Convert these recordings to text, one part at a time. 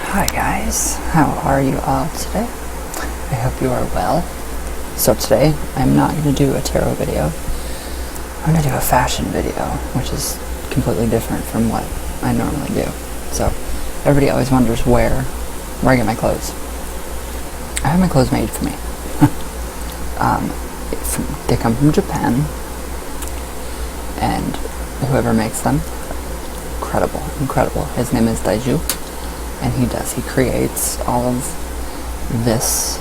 Hi guys, how are you all today? I hope you are well. So today, I'm not going to do a tarot video. I'm going to do a fashion video, which is completely different from what I normally do. So, everybody always wonders where I get my clothes. I have my clothes made for me. They come from Japan, and whoever makes them, incredible. His name is Daiju, and he creates all of this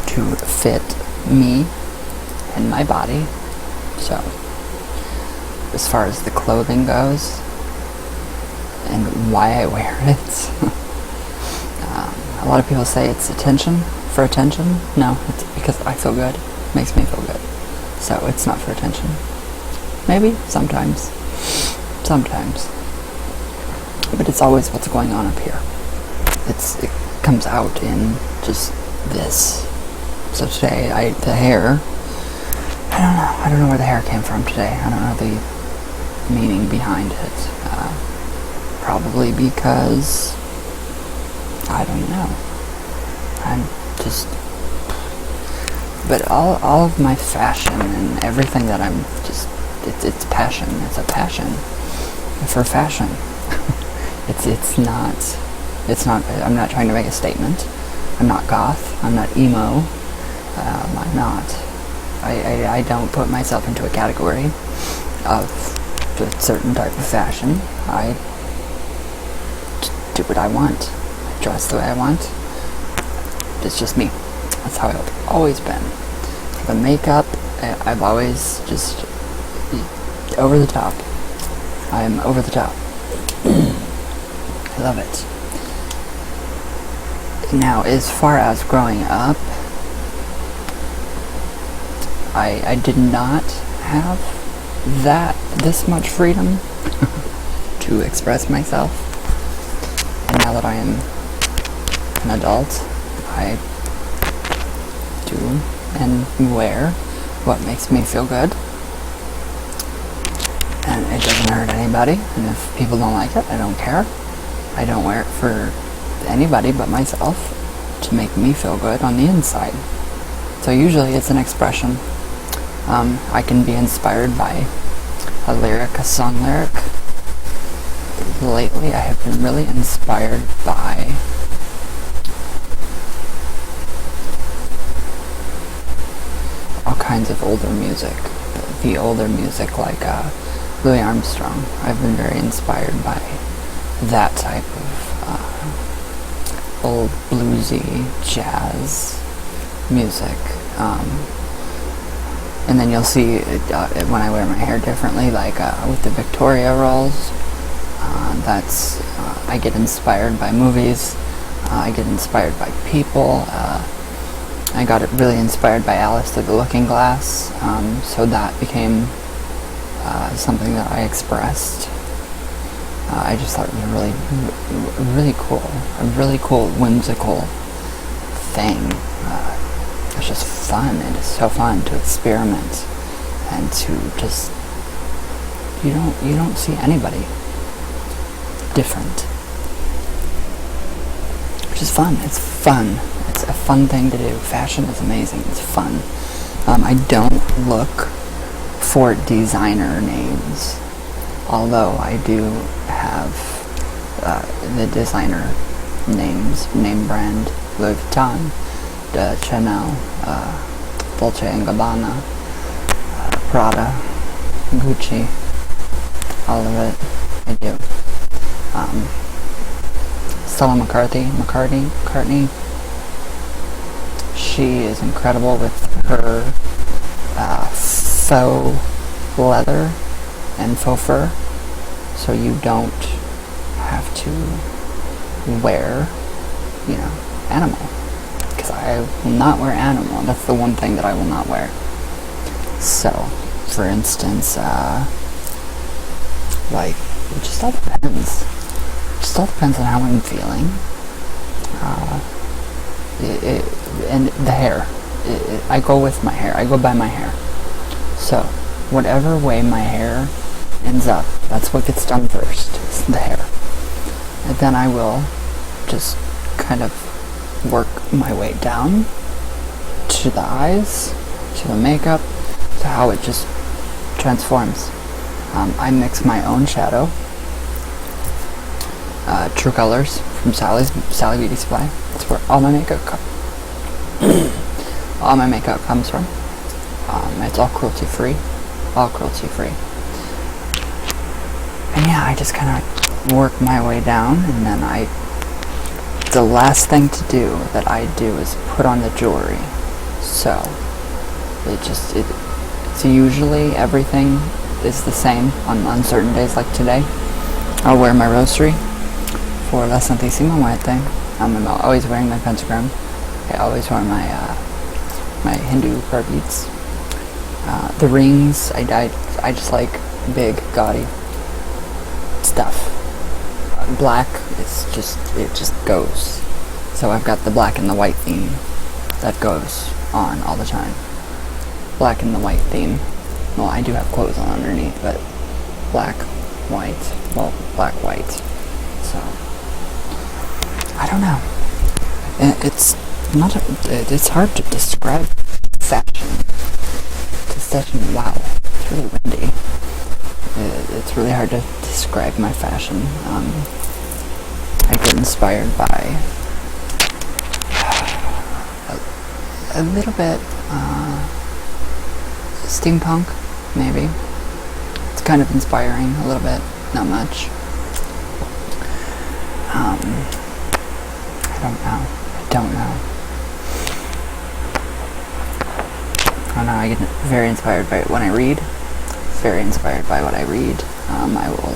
to fit me and my body. So, as far as the clothing goes, and why I wear it, a lot of people say it's attention. No, it's because I feel good. It makes me feel good. So it's not for attention. Maybe, sometimes. But it's always what's going on up here. It comes out in just this. So today, the hair, I don't know where the hair came from today. I don't know the meaning behind it. Probably because, I don't know. But all of my fashion and everything that I'm just, it's passion. It's a passion for fashion. It's not, I'm not trying to make a statement. I'm not goth. I'm not emo. I'm not. I don't put myself into a category of a certain type of fashion. I do what I want. I dress the way I want. It's just me. That's how I've always been. The makeup, I've always just over the top. I'm over the top. I love it. Now, as far as growing up, I did not have this much freedom to express myself. And now that I am an adult, I do and wear what makes me feel good. And it doesn't hurt anybody. And if people don't like it, I don't care. I don't wear it for anybody but myself to make me feel good on the inside. So usually it's an expression. I can be inspired by a song lyric. Lately I have been really inspired by all kinds of older music. The older music like Louis Armstrong. I've been very inspired by that type of old bluesy jazz music. And then you'll see when I wear my hair differently, like with the Victoria rolls. I get inspired by movies. I get inspired by people. I got really inspired by Alice Through the Looking Glass. So that became something that I expressed. I just thought it was really cool. A really cool, whimsical thing. It's just fun. It is so fun to experiment and to just you don't see anybody different. Which is fun. It's fun. It's a fun thing to do. Fashion is amazing. It's fun. I don't look for designer names, although I do have the designer name brand, Louis Vuitton, Chanel, Dolce & Gabbana, Prada, Gucci, all of it. I do. Stella McCartney, she is incredible with her faux leather and faux fur, so you don't have to wear, animal. Because I will not wear animal. That's the one thing that I will not wear. So, for instance, it just all depends. It just all depends on how I'm feeling. And the hair. I go with my hair. I go by my hair. So, whatever way my hair ends up, that's what gets done first. It's the hair. And then I will just kind of work my way down to the eyes, to the makeup, to how it just transforms. I mix my own shadow, True Colors from Sally Beauty Supply. That's where all my makeup comes from. It's all cruelty free, And yeah, I just kind of work my way down, and then the last thing to do that I do is put on the jewelry. So it's usually everything is the same on certain days like today. I'll wear my rosary for La Santísima Muerte. I'm always wearing my pentagram. I always wear my Hindu prayer beads. The rings, I just like big, gaudy stuff. Black, it just goes. So I've got the black and the white theme that goes on all the time. Black and the white theme. Well, I do have clothes on underneath, but black, white. Well, black, white. So I don't know. It's hard to describe fashion. Wow, it's really windy. It's really hard to describe my fashion. I get inspired by a little bit steampunk, maybe. It's kind of inspiring a little bit, not much. I don't know. I get very inspired by it when I read. Very inspired by what I read. I will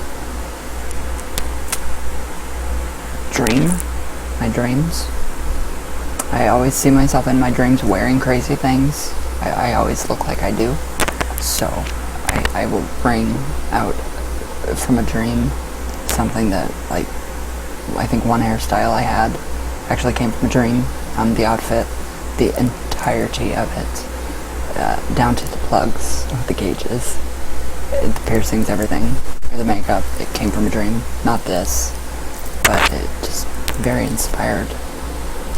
dream my dreams. I always see myself in my dreams wearing crazy things. I always look like I do. So I will bring out from a dream something that, like, I think one hairstyle I had actually came from a dream. The outfit, the entirety of it, down to the plugs, the gauges, the piercings, everything, the makeup, it came from a dream. Not this, but it just very inspired.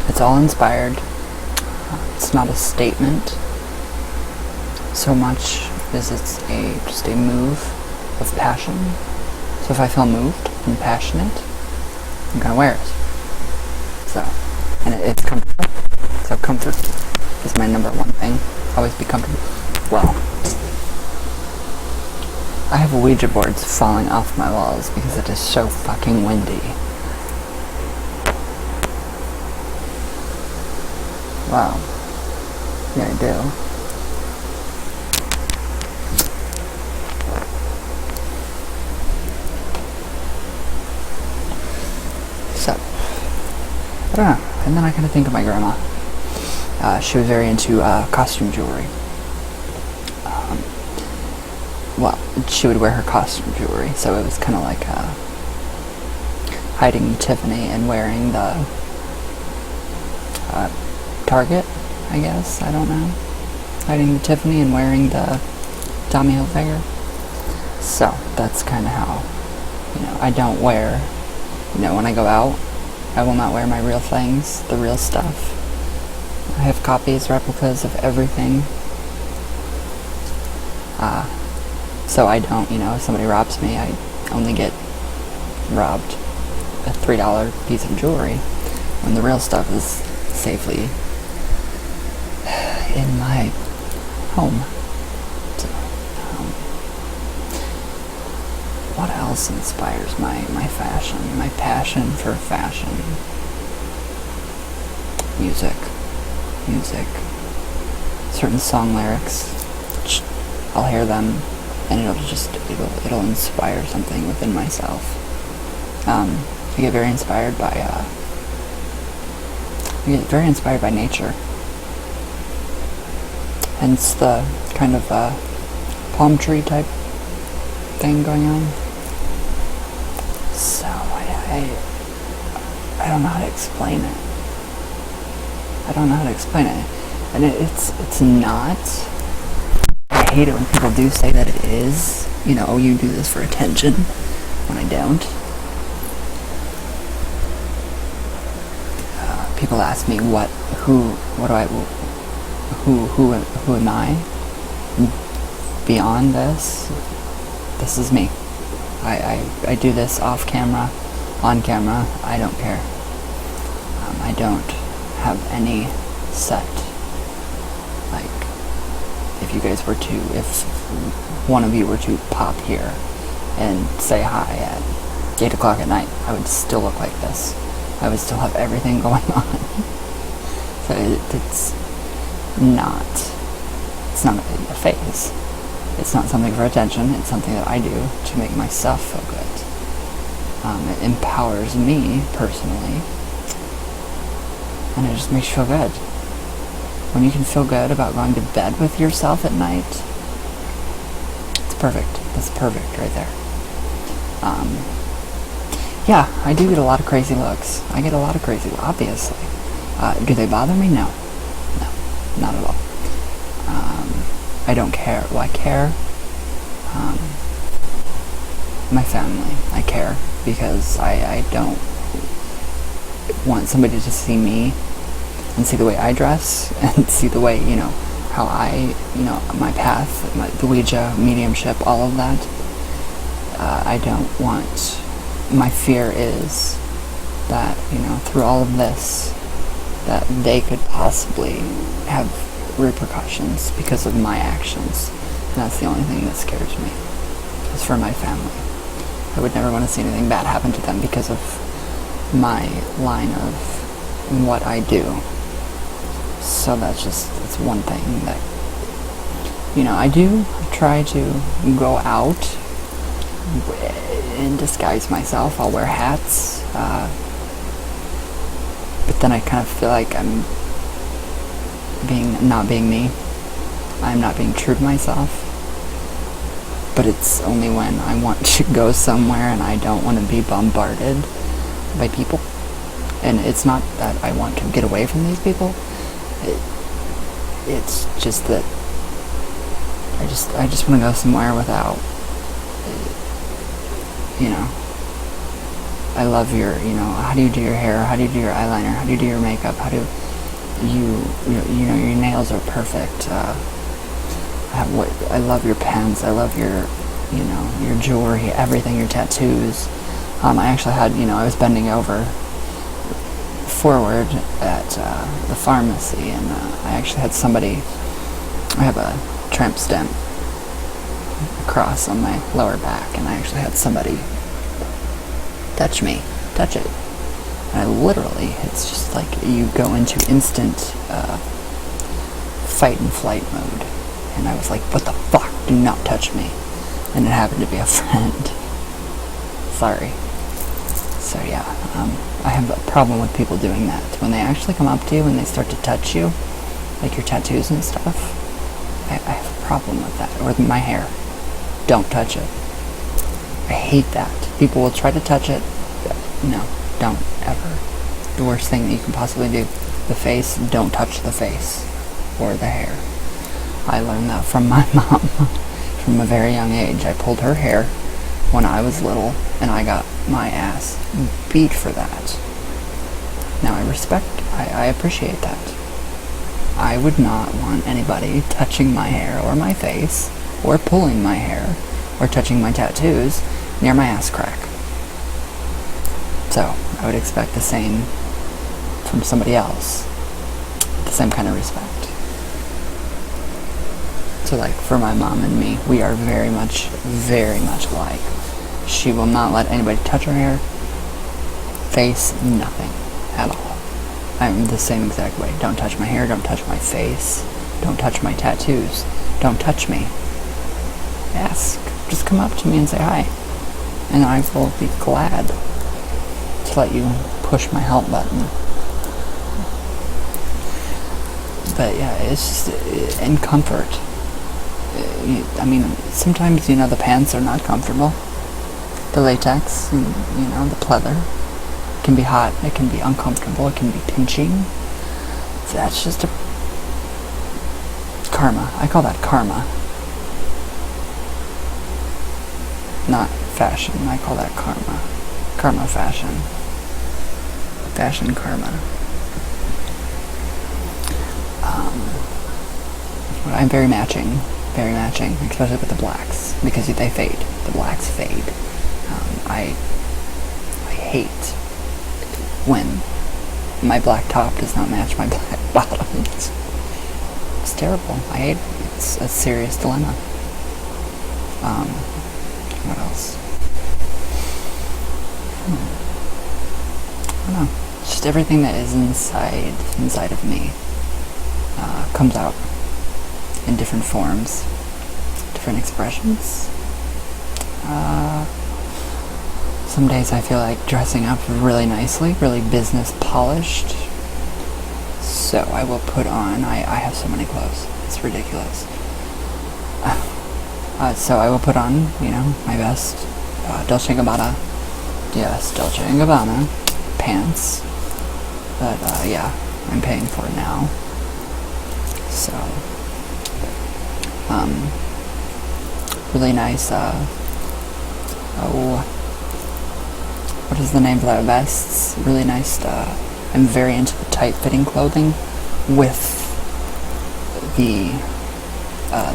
It's all inspired. It's not a statement so much as it's just a move of passion. So if I feel moved and passionate, I'm gonna wear it. So, and it's comfortable. So comfort is my number one thing. Always be comfortable. Well, I have Ouija boards falling off my walls because it is so fucking windy. Wow. Yeah, I do. So, I don't know. And then I kind of think of my grandma. She was very into costume jewelry. Well, she would wear her costume jewelry, so it was kind of like hiding Tiffany and wearing the Target, I guess. I don't know. Hiding the Tiffany and wearing the Tommy Hilfiger. So that's kind of how, I don't wear, when I go out, I will not wear my real things, the real stuff. I have copies, replicas of everything. So I don't, if somebody robs me, I only get robbed a $3 piece of jewelry when the real stuff is safely in my home. So, what else inspires my fashion, my passion for fashion? Music. Certain song lyrics, I'll hear them and it'll inspire something within myself. I get very inspired by nature. Hence the kind of palm tree type thing going on. So I don't know how to explain it. And it's not. I hate it when people do say that it is. Oh, you do this for attention. When I don't. people ask me what am I beyond this? This is me. I do this off camera, on camera, I don't care. I don't have any set, like, if one of you were to pop here and say hi at 8 o'clock at night, I would still look like this. I would still have everything going on. So it's not a phase. It's not something for attention. It's something that I do to make myself feel good. It empowers me personally, and it just makes you feel good. When you can feel good about going to bed with yourself at night, it's perfect. That's perfect right there. Yeah, I do get a lot of crazy looks. I get a lot of crazy, obviously. Do they bother me? No. No, not at all. I don't care. Well, I care. My family, I care, because I don't want somebody to see me and see the way I dress and see the way, how my path, the Ouija, mediumship, all of that. I don't want, my fear is that, through all of this, that they could possibly have repercussions because of my actions. And that's the only thing that scares me, is for my family. I would never want to see anything bad happen to them because of my line of what I do. So that's one thing that, I do try to go out and disguise myself. I'll wear hats, but then I kind of feel like I'm not being me. I'm not being true to myself. But it's only when I want to go somewhere and I don't want to be bombarded by people. And it's not that I want to get away from these people. It's just that I just want to go somewhere without, I love your, how do you do your hair? How do you do your eyeliner? How do you do your makeup? How do your nails are perfect. I love your pens. I love your, your jewelry, everything, your tattoos. I actually had, I was bending over forward at the pharmacy, and I actually had somebody, I have a tramp stamp across on my lower back, and I actually had somebody touch it. And I literally, it's just like you go into instant fight and flight mode. And I was like, what the fuck? Do not touch me. And it happened to be a friend. Sorry. So yeah, I have a problem with people doing that. When they actually come up to you and they start to touch you, like your tattoos and stuff, I have a problem with that. Or my hair. Don't touch it. I hate that. People will try to touch it. No, don't ever. The worst thing that you can possibly do. The face, don't touch the face. Or the hair. I learned that from my mom from a very young age. I pulled her hair when I was little, and I got my ass beat for that. Now I appreciate that. I would not want anybody touching my hair or my face, or pulling my hair, or touching my tattoos near my ass crack. So, I would expect the same from somebody else. The same kind of respect. So like, for my mom and me, we are very much alike. She will not let anybody touch her hair, face, nothing at all. I'm the same exact way. Don't touch my hair, don't touch my face, don't touch my tattoos, don't touch me. Ask. Just come up to me and say hi. And I will be glad to let you push my help button. But yeah, it's just in comfort. I mean, sometimes, the pants are not comfortable. The latex, and, the pleather. It can be hot, it can be uncomfortable, it can be pinching. So that's just a karma. I call that karma. Not fashion, I call that karma. Karma fashion. Fashion karma. I'm very matching, especially with the blacks, because they fade. The blacks fade. I hate when my black top does not match my black bottoms. It's terrible. I hate it. It's a serious dilemma. What else? I don't know. Just everything that is inside of me comes out in different forms, different expressions. Some days I feel like dressing up really nicely, really business polished. So I will put on, I have so many clothes, it's ridiculous. So I will put on, my best Dolce & Gabbana, yes, Dolce & Gabbana pants. But yeah, I'm paying for it now. So, really nice, what is the name for that? Vests. Really nice, I'm very into the tight-fitting clothing with the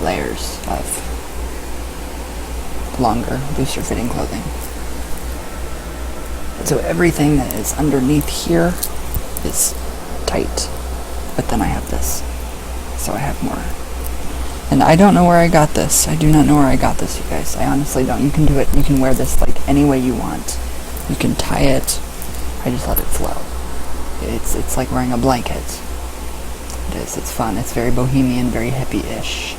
layers of longer, looser-fitting clothing. So everything that is underneath here is tight, but then I have this, so I have more. And I don't know where I got this. I do not know where I got this, you guys. I honestly don't. You can do it. You can wear this like any way you want. You can tie it. I just let it flow. It's like wearing a blanket. It is. It's fun. It's very bohemian, very hippie-ish.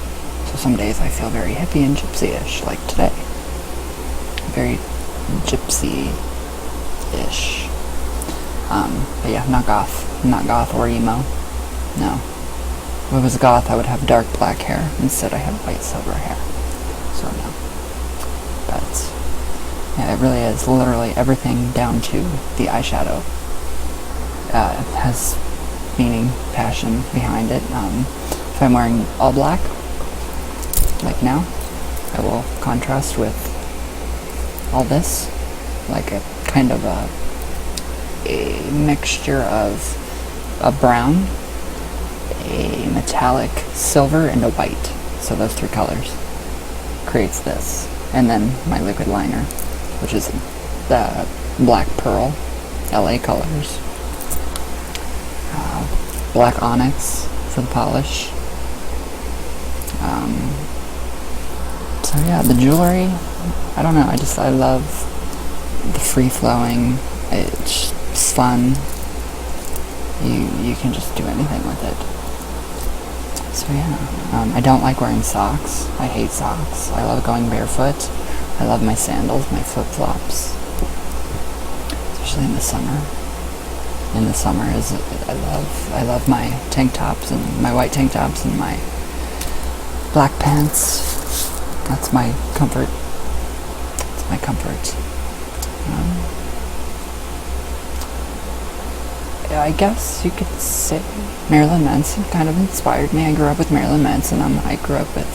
So some days I feel very hippie and gypsy-ish, like today. Very gypsy-ish. But yeah, not goth. Not goth or emo. No. If it was goth, I would have dark black hair. Instead, I have white silver hair. So no. But yeah, it really is literally everything down to the eyeshadow. Has meaning, passion behind it. If I'm wearing all black, like now, I will contrast with all this, like a kind of a mixture of a brown, a metallic silver, and a white. So those three colors creates this. And then my liquid liner, which is the black pearl, LA colors. Black onyx for the polish. So yeah, the jewelry, I don't know, I love the free-flowing, it's fun. You can just do anything with it. So yeah, I don't like wearing socks. I hate socks. I love going barefoot. I love my sandals, my flip-flops, especially in the summer. In the summer, I love my tank tops and my white tank tops and my black pants. That's my comfort. It's my comfort. I guess you could say Marilyn Manson kind of inspired me. I grew up with Marilyn Manson. I grew up with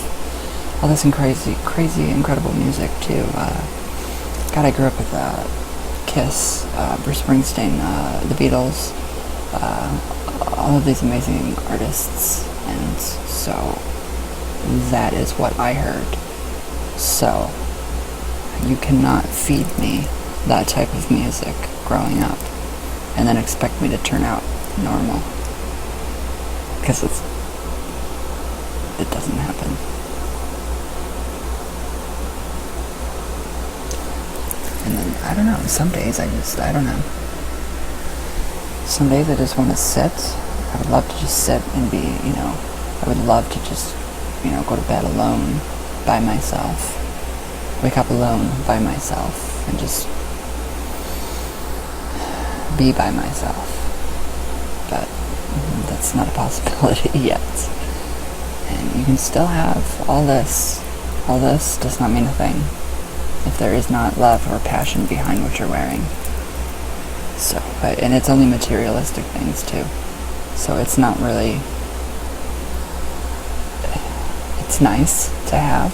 all this crazy, incredible music too. God, I grew up with Kiss, Bruce Springsteen, the Beatles, all of these amazing artists, and so that is what I heard. So you cannot feed me that type of music growing up and then expect me to turn out normal, because it doesn't happen. And then, I don't know, some days I don't know. Some days I just want to sit. I would love to just sit and be, I would love to just, go to bed alone by myself. Wake up alone by myself and just be by myself. But that's not a possibility yet. And you can still have all this. All this does not mean a thing if there is not love or passion behind what you're wearing. So, and it's only materialistic things too. So it's not really, it's nice to have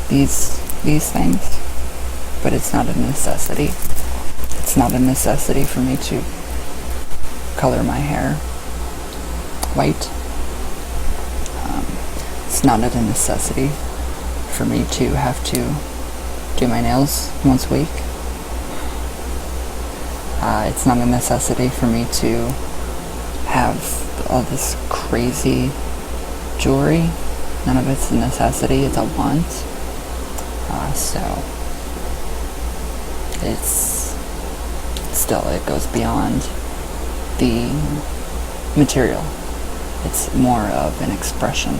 these things, but it's not a necessity. It's not a necessity for me to color my hair white. It's not a necessity for me to have to do my nails once a week. It's not a necessity for me to have all this crazy jewelry. None of it's a necessity, it's a want. So it's still, it goes beyond the material. It's more of an expression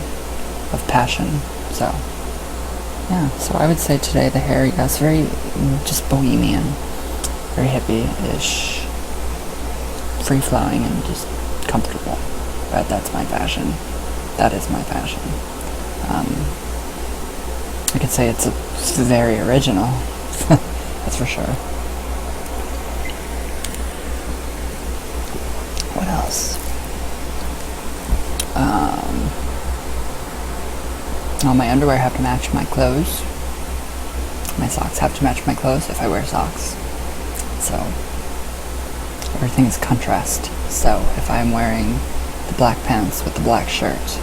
of passion. So yeah, so I would say today the hair, yes, very just bohemian, very hippie-ish, free-flowing and just comfortable. But that's my fashion. That is my fashion. I could say it's very original. That's for sure. What else? All my underwear have to match my clothes. My socks have to match my clothes if I wear socks. So everything is contrast. So if I'm wearing the black pants with the black shirt,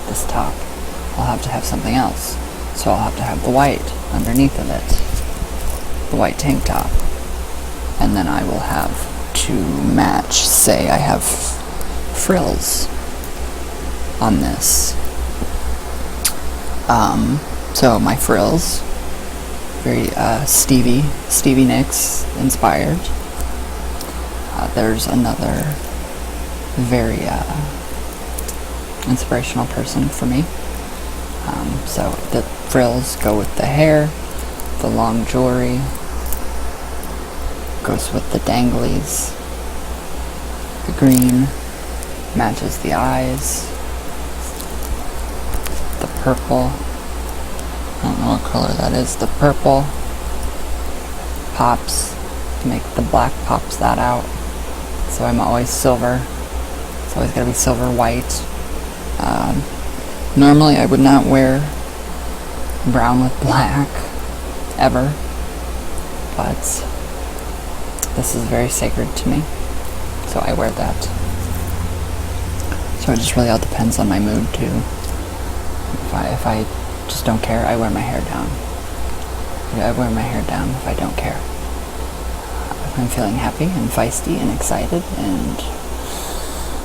this top, I'll have to have something else. So I'll have to have the white underneath of it, the white tank top, and then I will have to match, say I have frills on this. So my frills, very Stevie Nicks inspired. There's another very inspirational person for me. So the frills go with the hair, the long jewelry goes with the danglies, the green matches the eyes, the purple, I don't know what color that is, the purple pops to make the black pops that out. So I'm always silver. It's always gotta be silver white. Normally I would not wear brown with black ever, but this is very sacred to me, so I wear that. So it just really all depends on my mood too. If I just don't care, I wear my hair down. I wear my hair down if I don't care. If I'm feeling happy and feisty and excited and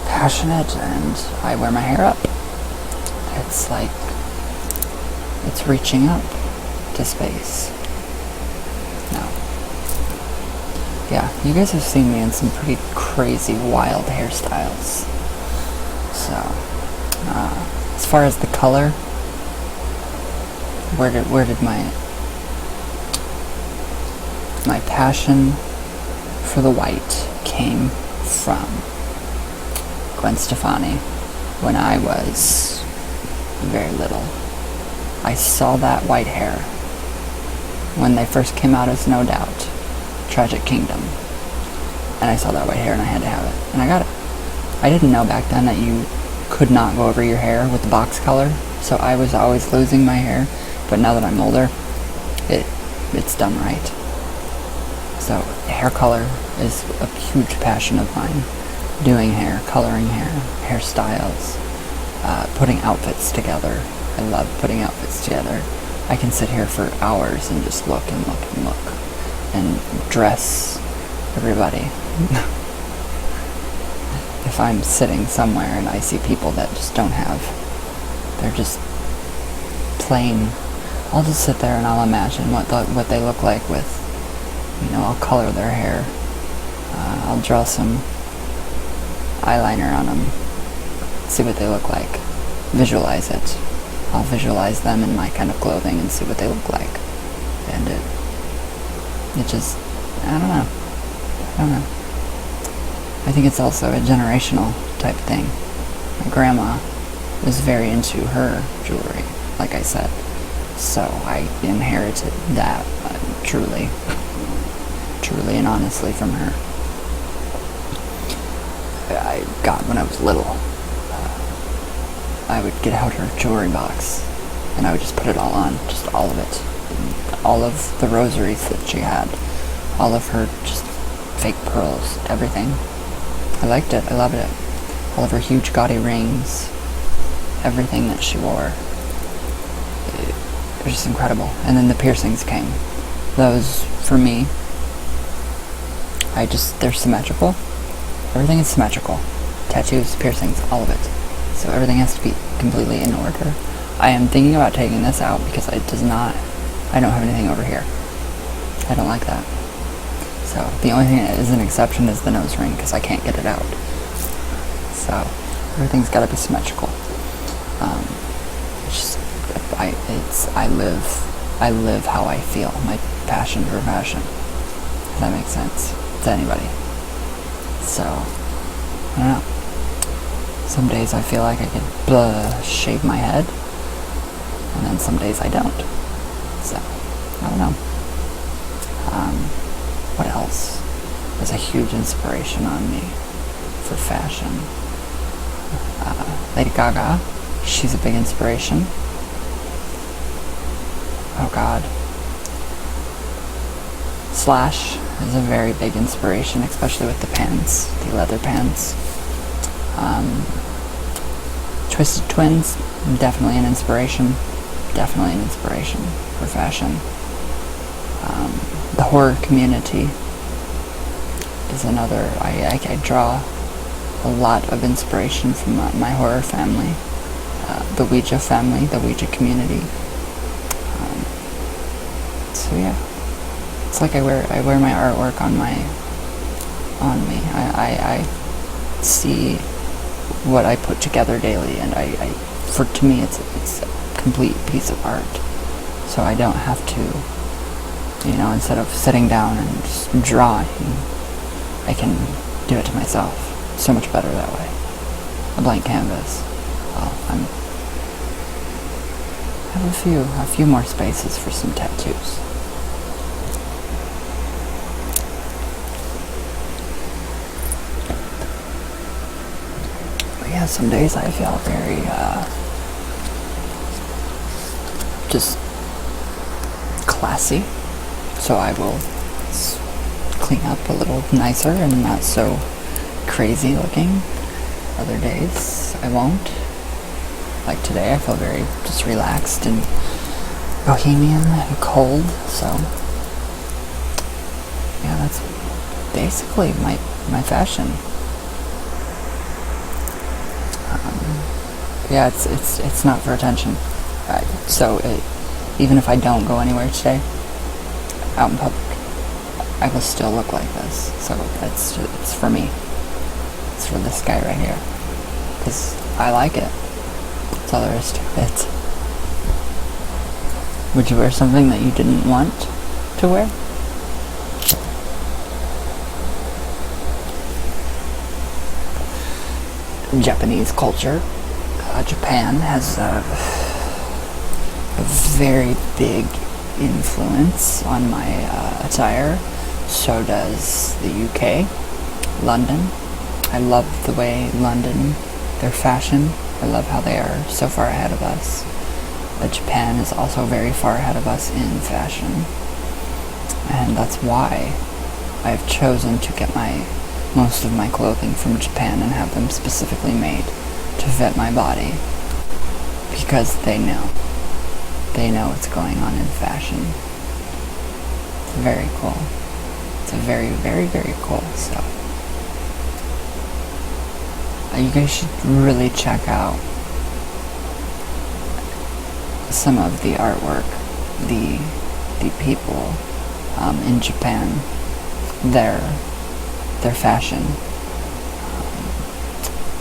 passionate, and I wear my hair up. It's like, it's reaching up to space. No. Yeah, you guys have seen me in some pretty crazy, wild hairstyles. So, as far as the color, where did my passion for the white came from? Gwen Stefani, when I was very little. I saw that white hair when they first came out as No Doubt, Tragic Kingdom, and I saw that white hair and I had to have it, and I got it. I didn't know back then that you could not go over your hair with the box color, so I was always losing my hair, but now that I'm older, it's done right. So hair color is a huge passion of mine. Doing hair, coloring hair, hairstyles, putting outfits together. I love putting outfits together. I can sit here for hours and just look and look and look and dress everybody. If I'm sitting somewhere and I see people that just don't have, they're just plain, I'll just sit there and I'll imagine what they look like with, I'll color their hair. I'll draw some eyeliner on them, see what they look like, visualize it. I'll visualize them in my kind of clothing and see what they look like. And it just, I don't know. I think it's also a generational type thing. My grandma was very into her jewelry, like I said. So I inherited that truly and honestly from her. I got when I was little. I would get out her jewelry box and I would just put it all on, just all of it. All of the rosaries that she had, all of her just fake pearls, everything. I liked it, I loved it. All of her huge gaudy rings, everything that she wore. was just incredible. And then the piercings came. Those, for me, they're symmetrical. Everything is symmetrical. Tattoos, piercings, all of it. So everything has to be completely in order. I am thinking about taking this out because I don't have anything over here. I don't like that. So the only thing that is an exception is the nose ring, because I can't get it out. So everything's got to be symmetrical. I live how I feel. My passion for fashion. If that makes sense to anybody. So I don't know. Some days I feel like I could shave my head, and then some days I don't. So I don't know. What else was a huge inspiration on me for fashion? Lady Gaga, she's a big inspiration. Oh God. Slash is a very big inspiration, especially with the pants, the leather pants. Twisted Twins, definitely an inspiration. Definitely an inspiration for fashion. The horror community is another. I draw a lot of inspiration from my horror family, the Ouija family, the Ouija community. So yeah, it's like I wear my artwork on me. I see what I put together daily, and to me it's a complete piece of art. So I don't have to, instead of sitting down and just drawing, I can do it to myself. So much better that way. A blank canvas. Well, I have a few more spaces for some tattoos. But yeah, some days I feel very, just classy. So I will clean up a little nicer and not so crazy looking. Other days I won't. Like today I feel very just relaxed and bohemian and cold. So yeah, that's basically my fashion. Yeah, it's not for attention. Even if I don't go anywhere today, out in public, I will still look like this. So it's for me. It's for this guy right here. Because I like it. That's all there is to it. Would you wear something that you didn't want to wear? Japanese culture. Japan has a very big influence on my attire. So does the UK, London. I love the way London, their fashion. I love how they are so far ahead of us. Japan is also very far ahead of us in fashion. And that's why I've chosen to get most of my clothing from Japan and have them specifically made to fit my body. Because they know what's going on in fashion. It's very cool. It's a very, very, very cool. So you guys should really check out some of the artwork, the people in Japan, their fashion.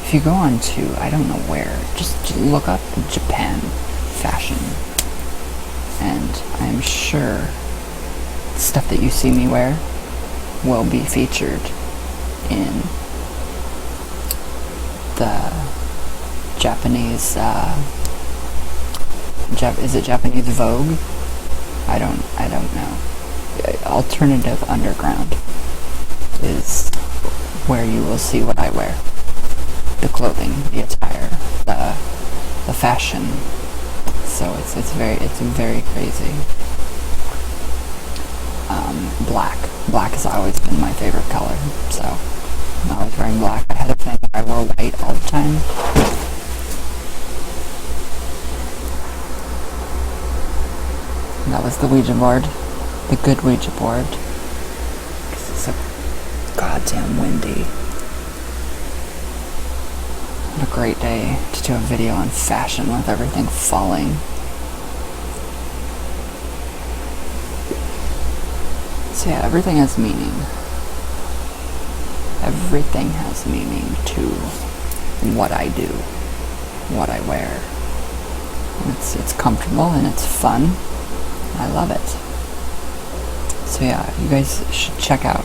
If you go on to, I don't know where, just look up Japan fashion, and I'm sure stuff that you see me wear will be featured in the Japanese, is it Japanese Vogue? I don't know. Alternative Underground is where you will see what I wear. The clothing, the attire, the fashion. So it's very crazy. Black has always been my favorite color, so I'm always wearing black. I had a thing where I wore white all the time. And that was the Ouija board. The good Ouija board. Because it's so goddamn windy. What a great day to do a video on fashion with everything falling. So yeah, everything has meaning. Everything has meaning to what I do, what I wear. And it's comfortable and it's fun. I love it. So yeah, you guys should check out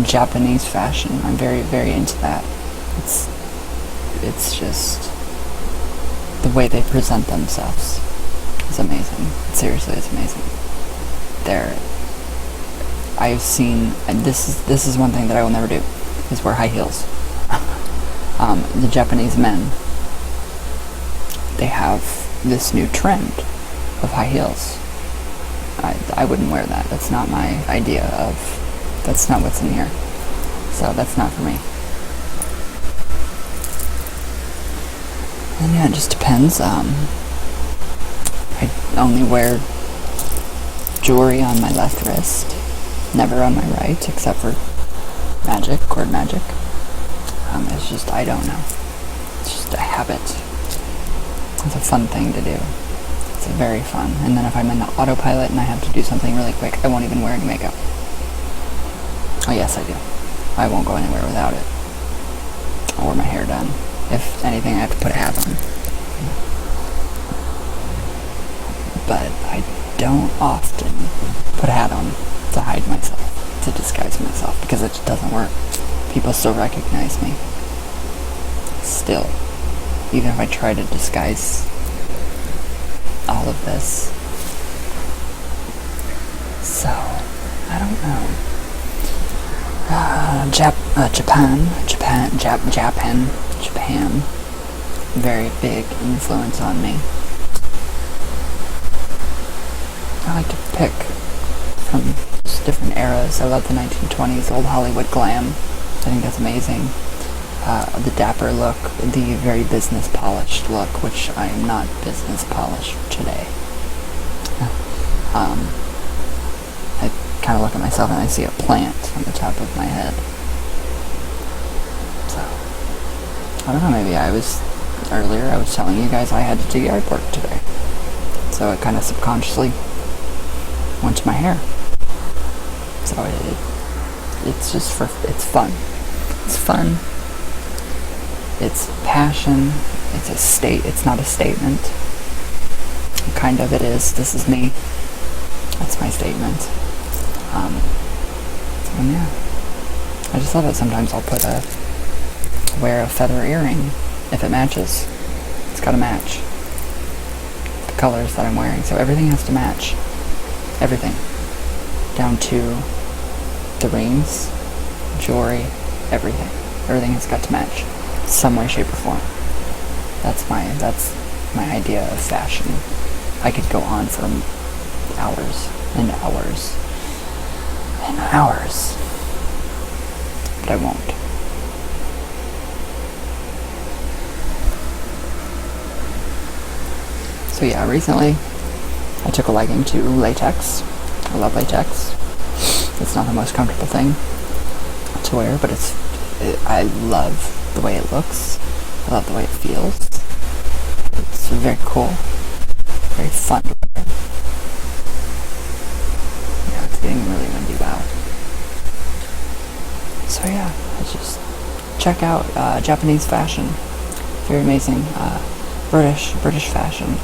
Japanese fashion. I'm very, very into that. It's just the way they present themselves is amazing. Seriously, it's amazing. I've seen, and this is one thing that I will never do, is wear high heels. The Japanese men, they have this new trend of high heels. I wouldn't wear that. That's not my idea of, that's not what's in here. So that's not for me. And yeah, it just depends. I only wear jewelry on my left wrist, never on my right, except for magic, cord magic. It's just, I don't know. It's just a habit. It's a fun thing to do. It's very fun. And then if I'm in the autopilot and I have to do something really quick, I won't even wear any makeup. Oh yes, I do. I won't go anywhere without it. I'll wear my hair done. If anything, I have to put a hat on. But I don't often put a hat on to hide myself, to disguise myself, because it just doesn't work. People still recognize me. Still. Even if I try to disguise all of this. So, I don't know. Japan. Very big influence on me. I like to pick from just different eras. I love the 1920s, old Hollywood glam. I think that's amazing. The dapper look, the very business polished look, which I am not business polished today. I kind of look at myself and I see a plant on the top of my head. So, I don't know, maybe earlier I was telling you guys I had to do yard work today. So it kind of subconsciously went to my hair. So it's just it's fun. It's fun. It's passion. It's not a statement. Kind of it is. This is me. That's my statement. And yeah. I just love it. Sometimes I'll wear a feather earring if it matches. It's gotta match the colors that I'm wearing. So everything has to match. Everything. Down to the rings, jewelry, everything. Everything has got to match. Some way, shape, or form. That's my idea of fashion. I could go on for hours and hours and hours, but I won't. So yeah, recently I took a liking to latex. I love latex. It's not the most comfortable thing to wear, but I love the way it looks. I love the way it feels. It's very cool. Very fun to wear. Yeah, it's getting really windy, wow. So yeah, just check out Japanese fashion. Very amazing. British fashion.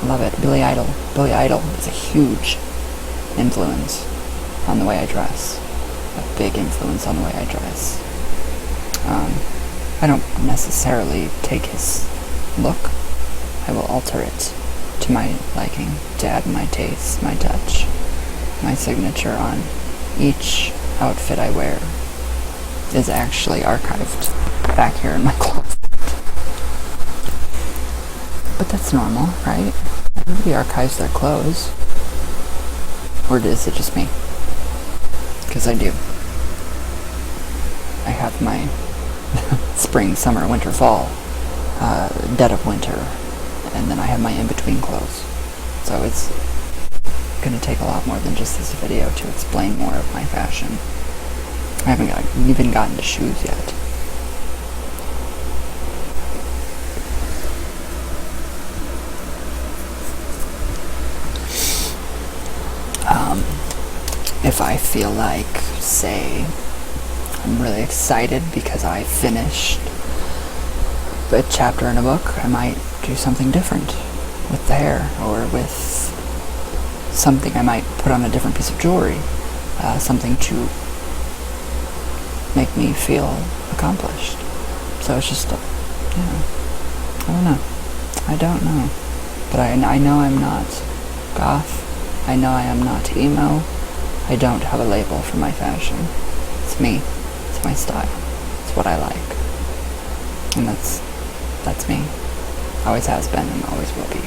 Love it. Billy Idol. Billy Idol is a huge influence on the way I dress. A big influence on the way I dress. I don't necessarily take his look. I will alter it to my liking, to add my taste, my touch, my signature on each outfit I wear is actually archived back here in my closet. But that's normal, right? Everybody archives their clothes. Or is it just me? Because I do. I have my spring, summer, winter, fall, dead of winter, and then I have my in-between clothes. So gonna take a lot more than just this video to explain more of my fashion. I haven't even gotten to shoes yet. If I feel like, say, I'm really excited because I finished a chapter in a book, I might do something different with the hair, or with something I might put on a different piece of jewelry, something to make me feel accomplished. So it's just, I don't know. But I know I'm not goth. I know I am not emo. I don't have a label for my fashion. It's me. It's my style. It's what I like. And that's me. Always has been and always will be.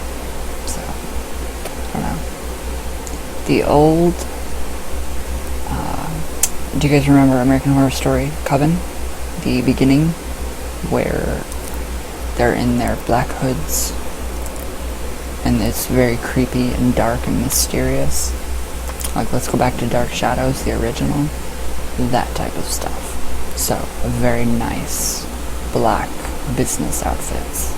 So, I don't know. The old, do you guys remember American Horror Story Coven? The beginning, where they're in their black hoods, and it's very creepy and dark and mysterious. Like, let's go back to Dark Shadows, the original. That type of stuff. So, very nice black business outfits.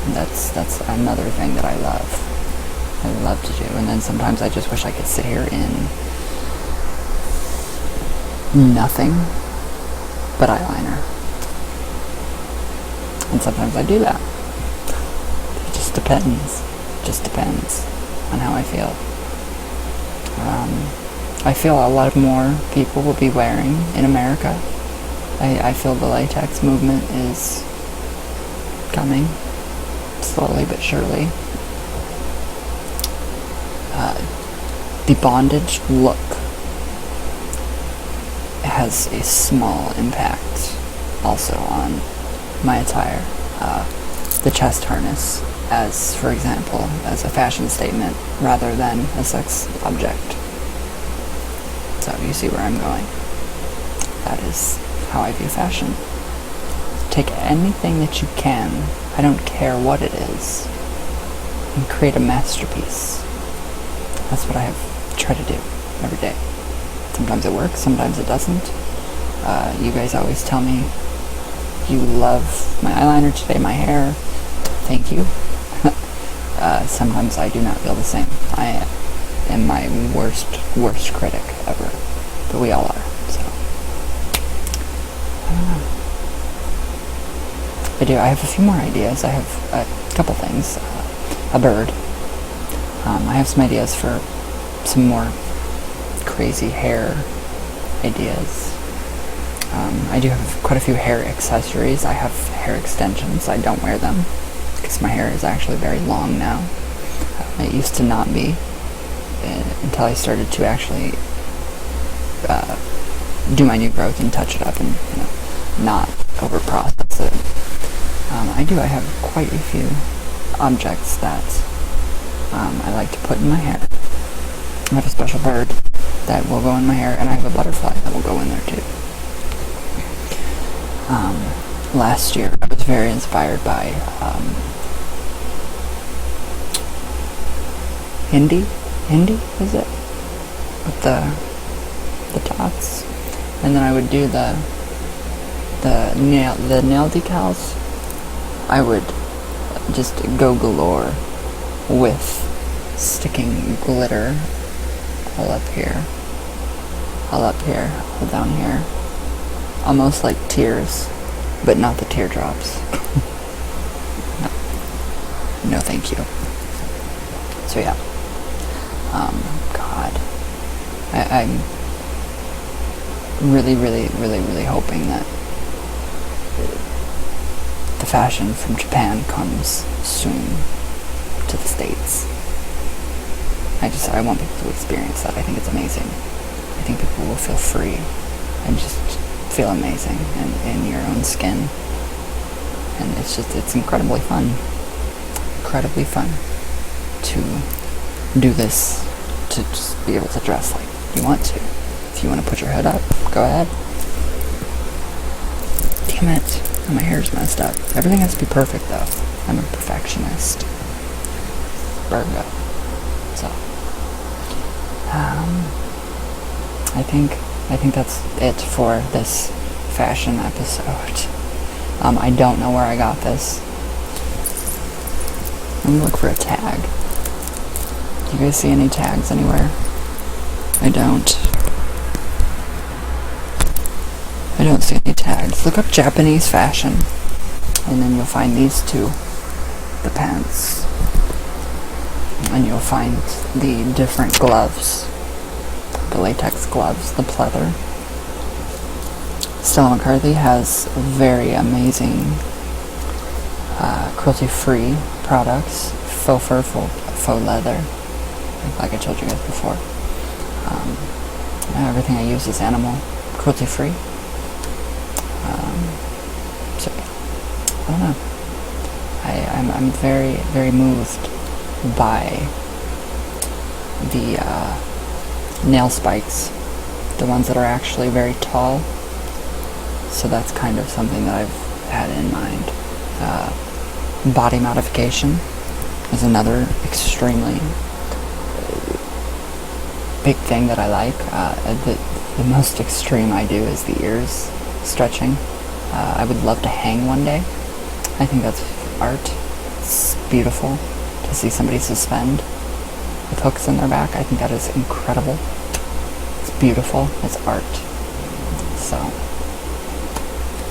And that's another thing that I love to do. And then sometimes I just wish I could sit here in nothing but eyeliner. And sometimes I do that. It just depends. Just depends on how I feel. I feel a lot more people will be wearing in America. I feel the latex movement is coming, slowly but surely. The bondage look has a small impact also on my attire. The chest harness, as for example, as a fashion statement rather than a sex object. So you see where I'm going. That is how I view fashion. Take anything that you can, I don't care what it is, and create a masterpiece. That's what I have tried to do every day. Sometimes it works, sometimes it doesn't. You guys always tell me you love my eyeliner today, my hair. Thank you. Sometimes I do not feel the same. I am my worst critic ever. But we all are, so. I don't know. I have a few more ideas. I have a couple things. A bird. I have some ideas for some more crazy hair ideas. I do have quite a few hair accessories. I have hair extensions. I don't wear them because my hair is actually very long now. It used to not be until I started to actually do my new growth and touch it up and not over process it. I have quite a few objects that I like to put in my hair. I have a special bird that will go in my hair, and I have a butterfly that will go in there too. Last year I was very inspired by Hindi is it? With the dots. And then I would do the nail decals. I would just go galore with sticking glitter all up here, all down here. Almost like tears, but not the teardrops. No, thank you. So yeah. God. I'm really hoping that the fashion from Japan comes soon to the States. I want people to experience that. I think it's amazing. I think people will feel free and just feel amazing in your own skin. And it's incredibly fun. Incredibly fun to do this, to just be able to dress like you want to. If you want to put your hood up, go ahead. Damn it. Oh, my hair's messed up. Everything has to be perfect though. I'm a perfectionist. Virgo. So, I think that's it for this fashion episode. I don't know where I got this. Let me look for a tag. Do you guys see any tags anywhere? I don't see any tags. Look up Japanese fashion, and then you'll find these two, the pants, and you'll find the different gloves, the latex gloves, the pleather. Stella McCarthy has very amazing cruelty-free products, faux fur, faux leather, like I told you guys before. Everything I use is animal cruelty-free. So, I don't know. I'm very, very moved by the nail spikes, the ones that are actually very tall. So that's kind of something that I've had in mind. Body modification is another extremely big thing that I like. The most extreme I do is the ears stretching. I would love to hang one day. I think that's art. It's beautiful to see somebody suspend with hooks in their back. I think that is incredible. It's beautiful. It's art. So,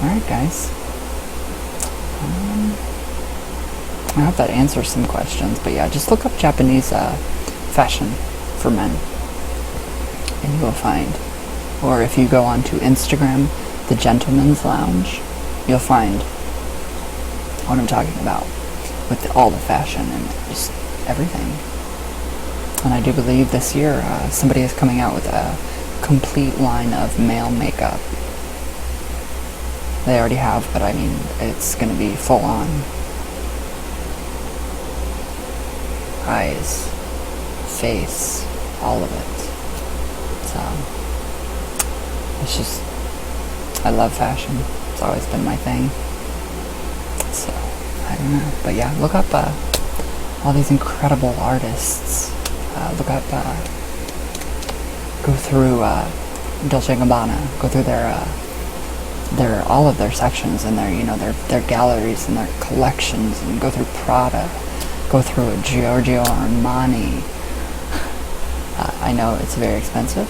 alright guys. I hope that answers some questions. But yeah, just look up Japanese fashion for men, and you will find, or if you go onto Instagram, the Gentleman's Lounge, you'll find what I'm talking about with all the fashion and just everything. And I do believe this year somebody is coming out with a complete line of male makeup. They already have, but I mean, it's going to be full on. Eyes, face, all of it. So, it's just, I love fashion. It's always been my thing. So, I don't know. But yeah, look up all these incredible artists. Look up, go through Dolce & Gabbana. Go through their all of their sections and their galleries and their collections, and go through Prada. Go through a Giorgio Armani. I know it's very expensive,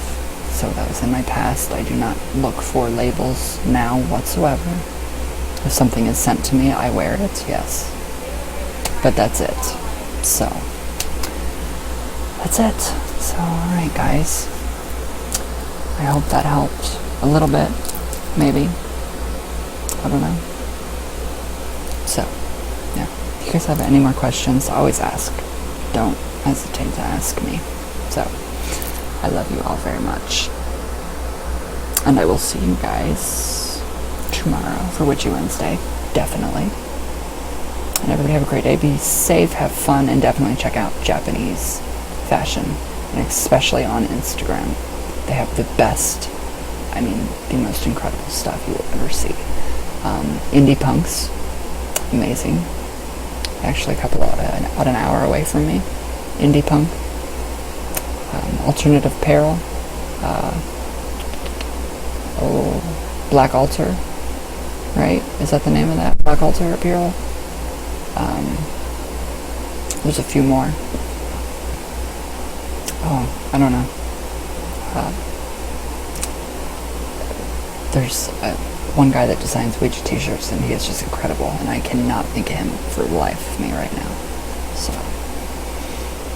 so that was in my past. I do not look for labels now whatsoever. If something is sent to me, I wear it, yes. But that's it. So, that's it. So, alright guys. I hope that helped a little bit, maybe. I don't know. So, yeah. If you guys have any more questions, always ask. Don't hesitate to ask me. So, I love you all very much. And I will see you guys tomorrow for Witchy Wednesday. Definitely. And everybody have a great day. Be safe, have fun, and definitely check out Japanese fashion. And especially on Instagram. They have the best, the most incredible stuff you will ever see. Indie punks. Amazing. Actually about an hour away from me. Indie punk. Alternative apparel. Black Altar. Right? Is that the name of that? Black Altar apparel? There's a few more. Oh, I don't know. There's one guy that designs Ouija t-shirts, and he is just incredible, and I cannot think of him for the life of me right now. So,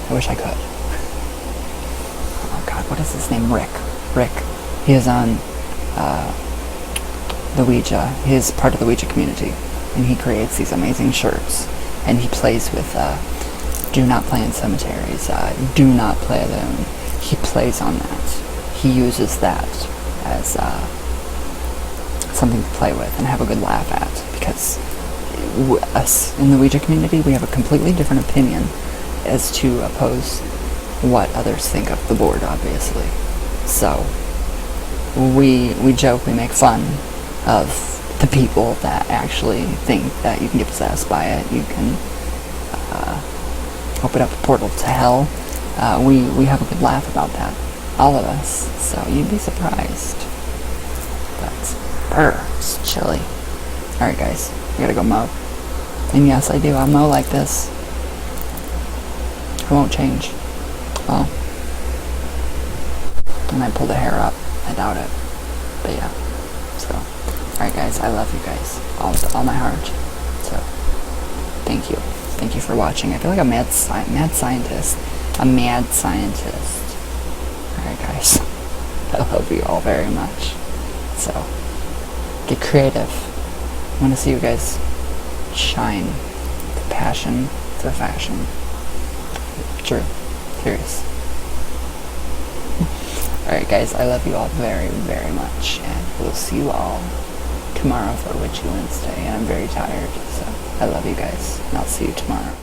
I wish I could. Oh god, what is his name? Rick. He is on the Ouija. He is part of the Ouija community, and he creates these amazing shirts, and he plays with do not play in cemeteries, do not play alone. He plays on that. He uses that as something to play with and have a good laugh at, because us in the Ouija community, we have a completely different opinion as to oppose what others think of the board, obviously. So we joke, we make fun of the people that actually think that you can get possessed by it. You can open up a portal to hell, we have a good laugh about that, all of us. So you'd be surprised. But it's chilly. All right, guys, I gotta go mow. And yes, I do. I'll mow like this. It won't change. Well, I might pull the hair up. I doubt it. But yeah. So, alright guys, I love you guys. With all my heart. So, thank you. Thank you for watching. I feel like a mad scientist. A mad scientist. Alright guys. I love you all very much. So, get creative. I want to see you guys shine. The passion for fashion. True. Serious. Alright guys, I love you all very, very much, and we'll see you all tomorrow for Witchy Wednesday, and I'm very tired, so I love you guys, and I'll see you tomorrow.